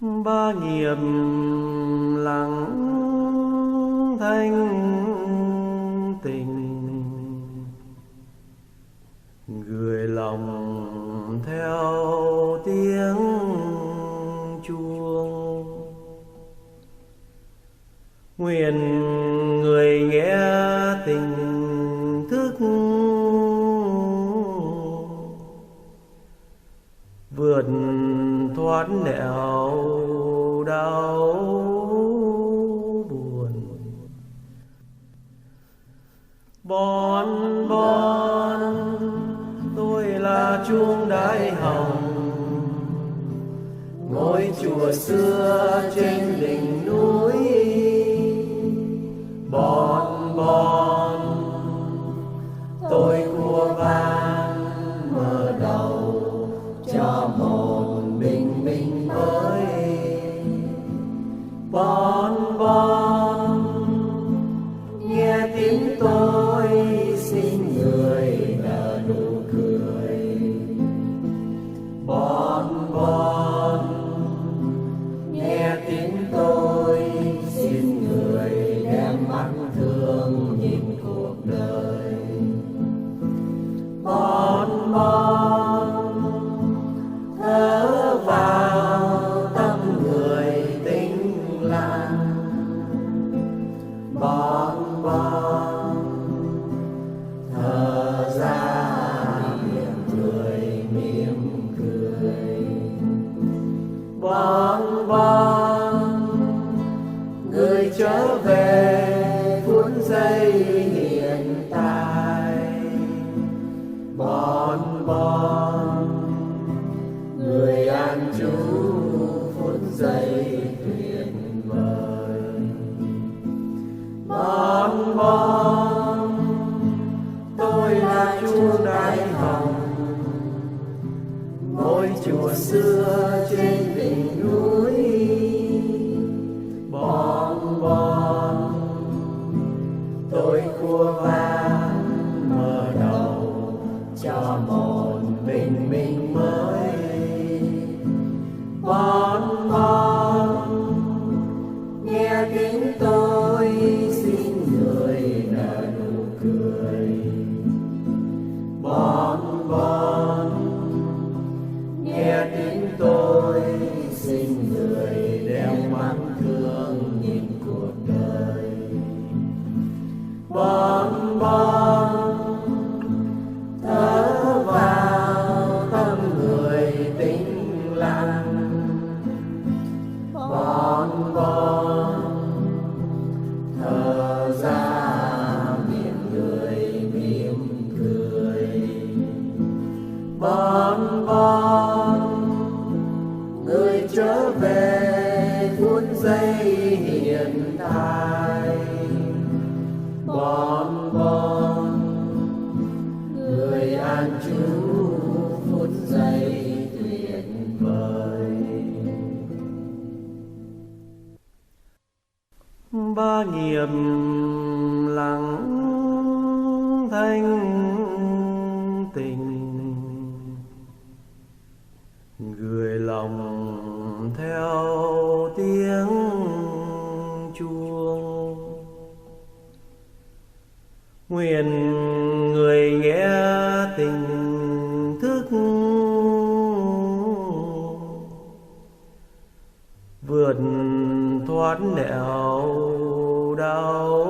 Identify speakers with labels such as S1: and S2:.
S1: ba nghiệp lặng thanh tình, gửi lòng theo tiếng chuông. Nguyện người nghe tình thức vượt thoát nẻo đau buồn. Bon bon tôi là chuông đại hồng, ngôi chùa xưa trên đỉnh núi. Bon bon tôi cua vang mở đầu cho một bình minh mới. Bon bon nghe tiếng tôi xin người nở nụ cười. Bon bon nghe tiếng tôi xin người đem mắt thương nhìn cuộc đời. Bon bon thở vào tâm người tĩnh lặng. Bon bon thở ra miệng người mỉm cười. Bon bon người trở về phút giây hiện tại. Bon bon người an trú phút giây tuyệt vời. Bon bon tôi là chuông đại hồng, ngôi chùa xưa trên đỉnh núi. Bon bon tôi cua vang mở đầu cho một bình minh mới. Bon bon nghe tiếng tôi xin người nở nụ cười. Bon bon nghe tiếng tôi xin người đem mắt thương nhìn cuộc đời. Bon bon thở vào tâm người tĩnh lặng. Bon bon thở ra miệng người mỉm cười. Bon bon người trở về phút giây hiện tại. Bon bon người an trú phút giây tuyệt vời. Ba nghiệp lặng thanh tình, gửi lòng theo tiếng chuông. Nguyện người nghe tình thức vượt thoát nẻo đau